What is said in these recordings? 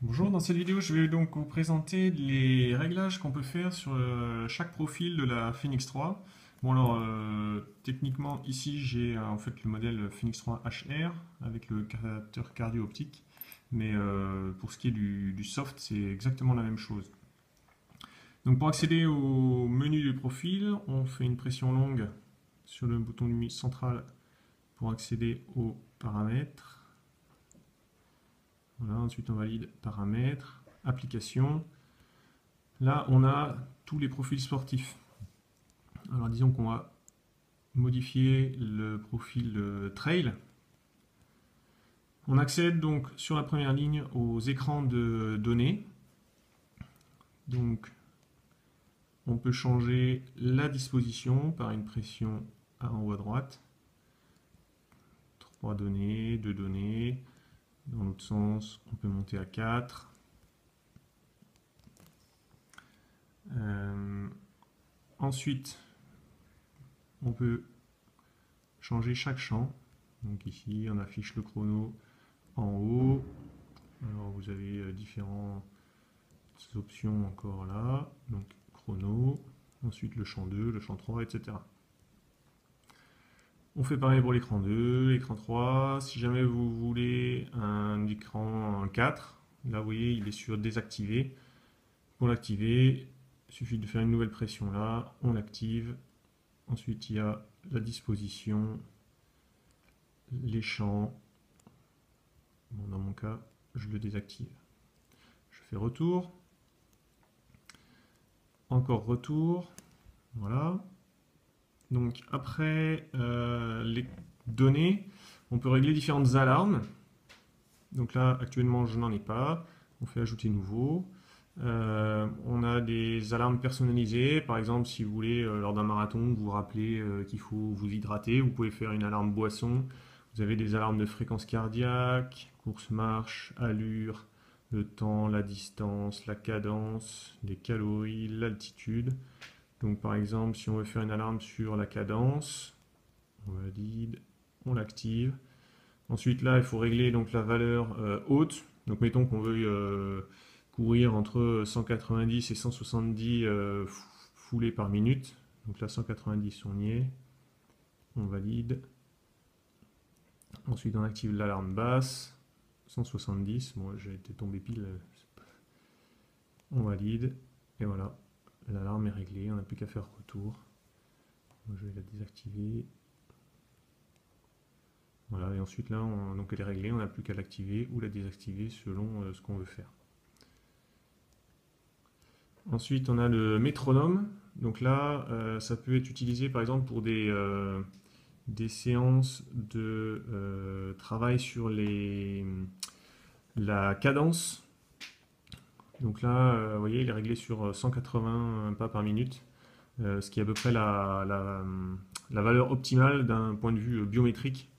Bonjour, dans cette vidéo, je vais donc vous présenter les réglages qu'on peut faire sur chaque profil de la Phoenix 3. Bon alors, techniquement, ici j'ai en fait le modèle Phoenix 3 HR avec le capteur cardio optique, mais pour ce qui est du soft, c'est exactement la même chose. Donc pour accéder au menu du profil, on fait une pression longue sur le bouton central pour accéder aux paramètres. Voilà, ensuite on valide paramètres, applications. Là, on a tous les profils sportifs. Alors disons qu'on va modifier le profil trail. On accède donc sur la première ligne aux écrans de données. Donc on peut changer la disposition par une pression en haut à droite. 3 données, 2 données. Dans l'autre sens, on peut monter à 4. Ensuite, on peut changer chaque champ. Donc ici, on affiche le chrono en haut. Alors vous avez différentes options encore là. Donc chrono, ensuite le champ 2, le champ 3, etc. On fait pareil pour l'écran 2, l'écran 3. Si jamais vous voulez un écran 4, là vous voyez il est sur désactivé. Pour l'activer, il suffit de faire une nouvelle pression là, on l'active. Ensuite il y a la disposition, les champs. Bon, dans mon cas, je le désactive. Je fais retour. Encore retour. Voilà. Donc après les données, on peut régler différentes alarmes. Donc là, actuellement, je n'en ai pas. On fait ajouter nouveau. On a des alarmes personnalisées. Par exemple, si vous voulez, lors d'un marathon, vous rappelez qu'il faut vous hydrater, vous pouvez faire une alarme boisson. Vous avez des alarmes de fréquence cardiaque, course-marche, allure, le temps, la distance, la cadence, les calories, l'altitude. Donc par exemple, si on veut faire une alarme sur la cadence, on valide, on l'active. Ensuite là, il faut régler donc la valeur haute. Donc mettons qu'on veuille courir entre 190 et 170 foulées par minute. Donc là, 190, on y est. On valide. Ensuite, on active l'alarme basse. 170. Bon, j'ai été tombé pile. On valide. Et voilà. L'alarme est réglée. On n'a plus qu'à faire retour. Je vais la désactiver. Voilà. Et ensuite, là, donc elle est réglée. On n'a plus qu'à l'activer ou la désactiver selon ce qu'on veut faire. Ensuite, on a le métronome. Donc là, ça peut être utilisé par exemple pour des séances de travail sur la cadence. Donc là, vous voyez, il est réglé sur 180 pas par minute, ce qui est à peu près la valeur optimale d'un point de vue biométrique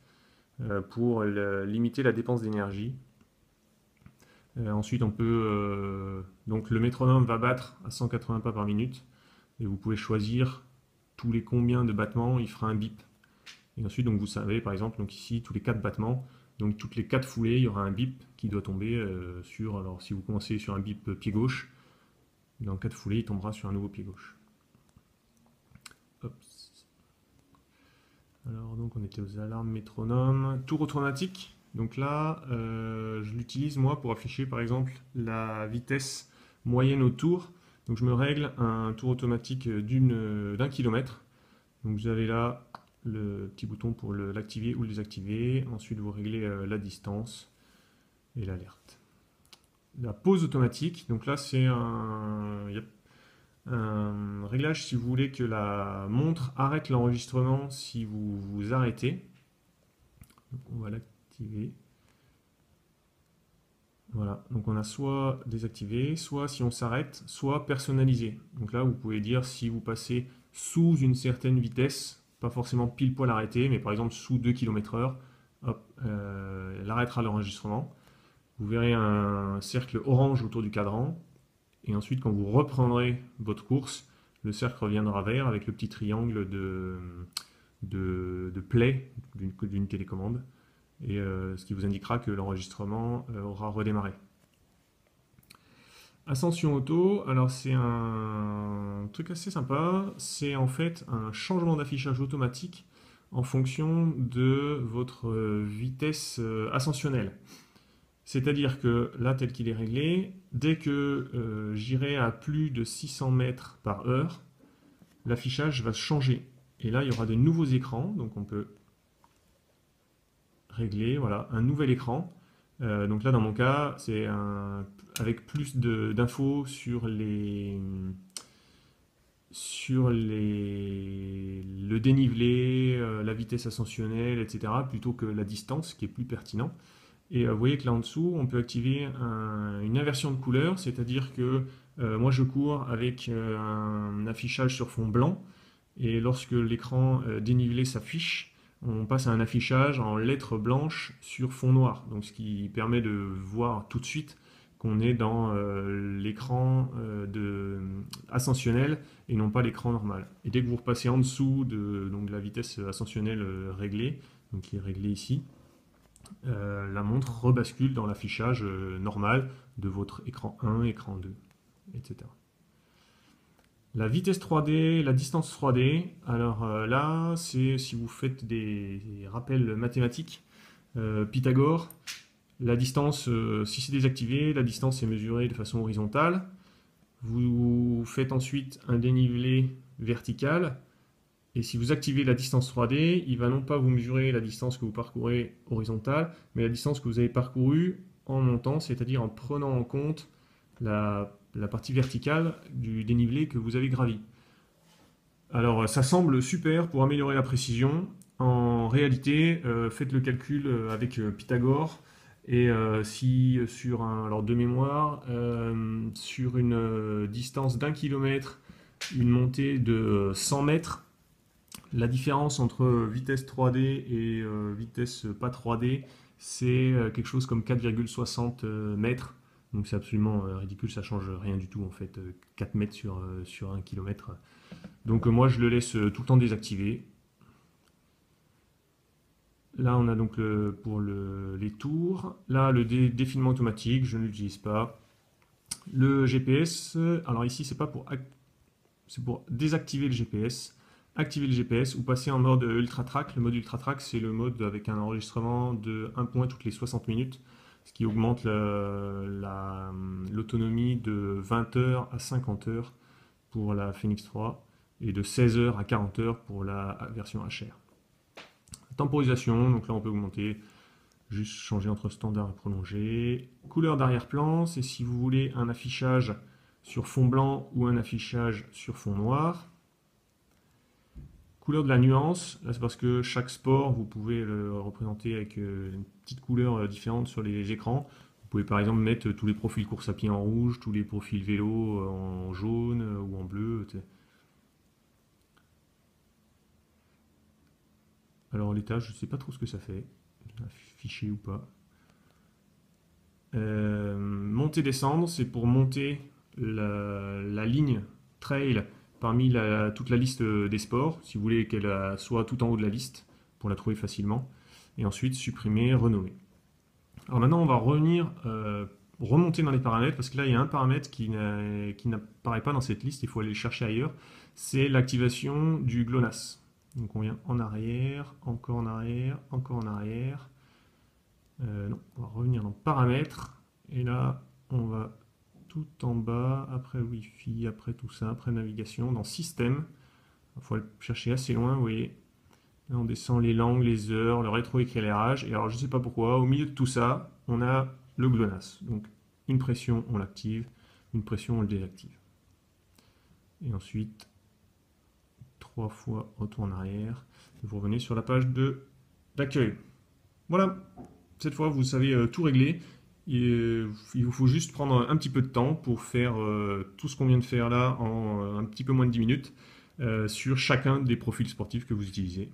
pour limiter la dépense d'énergie. Ensuite, on peut donc le métronome va battre à 180 pas par minute et vous pouvez choisir tous les combien de battements, il fera un bip. Et ensuite, donc vous savez, par exemple, donc ici, tous les 4 battements, donc toutes les 4 foulées, il y aura un bip qui doit tomber sur, alors si vous commencez sur un bip pied gauche, dans 4 foulées, il tombera sur un nouveau pied gauche. Hop. Alors donc on était aux alarmes métronome, tour automatique. Donc là, je l'utilise moi pour afficher par exemple la vitesse moyenne au tour. Donc je me règle un tour automatique d'un kilomètre. Donc vous avez là le petit bouton pour l'activer ou le désactiver. Ensuite vous réglez la distance et l'alerte. La pause automatique, donc là c'est il y a un réglage si vous voulez que la montre arrête l'enregistrement si vous vous arrêtez. Donc on va l'activer. Voilà, donc on a soit désactivé, soit si on s'arrête, soit personnalisé. Donc là vous pouvez dire si vous passez sous une certaine vitesse, pas forcément pile poil arrêté, mais par exemple sous 2 km/h, hop, elle arrêtera l'enregistrement. Vous verrez un cercle orange autour du cadran. Et ensuite, quand vous reprendrez votre course, le cercle reviendra vert avec le petit triangle de play d'une télécommande. Et ce qui vous indiquera que l'enregistrement aura redémarré. Ascension auto, alors c'est un truc assez sympa, c'est en fait un changement d'affichage automatique en fonction de votre vitesse ascensionnelle. C'est-à-dire que là, tel qu'il est réglé, dès que j'irai à plus de 600 mètres par heure, l'affichage va changer. Et là, il y aura des nouveaux écrans, donc on peut régler, voilà, un nouvel écran. Donc là, dans mon cas, c'est avec plus d'infos le dénivelé, la vitesse ascensionnelle, etc., plutôt que la distance, qui est plus pertinent. Et vous voyez que là en dessous, on peut activer une inversion de couleur, c'est-à-dire que moi je cours avec un affichage sur fond blanc, et lorsque l'écran dénivelé s'affiche, on passe à un affichage en lettres blanches sur fond noir, donc ce qui permet de voir tout de suite qu'on est dans l'écran ascensionnel et non pas l'écran normal. Et dès que vous repassez en dessous de la vitesse ascensionnelle réglée, donc qui est réglée ici, la montre rebascule dans l'affichage normal de votre écran 1, écran 2, etc. La vitesse 3D, la distance 3D, alors là, c'est si vous faites des rappels mathématiques, Pythagore, la distance, si c'est désactivé, la distance est mesurée de façon horizontale. Vous faites ensuite un dénivelé vertical, et si vous activez la distance 3D, il va non pas vous mesurer la distance que vous parcourez horizontale, mais la distance que vous avez parcourue en montant, c'est-à-dire en prenant en compte la partie verticale du dénivelé que vous avez gravi. Alors ça semble super pour améliorer la précision. En réalité, faites le calcul avec Pythagore. Et si sur alors de mémoire, sur une distance d'1 km, une montée de 100 mètres, la différence entre vitesse 3D et vitesse pas 3D, c'est quelque chose comme 4,60 mètres. Donc c'est absolument ridicule, ça change rien du tout en fait, 4 mètres sur 1 km. Donc moi je le laisse tout le temps désactivé. Là on a donc pour les tours. Là le défilement automatique, je ne l'utilise pas. Le GPS, alors ici c'est pour désactiver le GPS. Activer le GPS ou passer en mode Ultra Track. Le mode Ultra Track, c'est le mode avec un enregistrement de 1 point toutes les 60 minutes, ce qui augmente l'autonomie de 20 heures à 50 heures pour la Phoenix 3 et de 16 heures à 40 heures pour la version HR. Temporisation, donc là on peut augmenter, juste changer entre standard et prolongé. Couleur d'arrière-plan, c'est si vous voulez un affichage sur fond blanc ou un affichage sur fond noir. Couleur de la nuance, là c'est parce que chaque sport, vous pouvez le représenter avec une petite couleur différente sur les écrans. Vous pouvez par exemple mettre tous les profils course à pied en rouge, tous les profils vélo en jaune ou en bleu. Alors l'étage, je ne sais pas trop ce que ça fait, affiché ou pas. Monter descendre, c'est pour monter la ligne trail parmi toute la liste des sports, si vous voulez qu'elle soit tout en haut de la liste, pour la trouver facilement. Et ensuite, supprimer, renommer. Alors maintenant, on va remonter dans les paramètres, parce que là, il y a un paramètre qui n'apparaît pas dans cette liste, il faut aller le chercher ailleurs. C'est l'activation du GLONASS. Donc on vient en arrière, encore en arrière, encore en arrière. Non, on va revenir dans paramètres, et là, on va tout en bas, après Wi-Fi, après tout ça, après navigation, dans système. Il faut le chercher assez loin, vous voyez. Là, on descend les langues, les heures, le rétroéclairage. Et alors, je ne sais pas pourquoi, au milieu de tout ça, on a le GLONASS. Donc, une pression, on l'active. Une pression, on le désactive. Et ensuite, 3 fois retour en arrière. Et vous revenez sur la page d'accueil. Voilà. Cette fois, vous savez tout régler. Il vous faut juste prendre un petit peu de temps pour faire tout ce qu'on vient de faire là en un petit peu moins de 10 minutes sur chacun des profils sportifs que vous utilisez.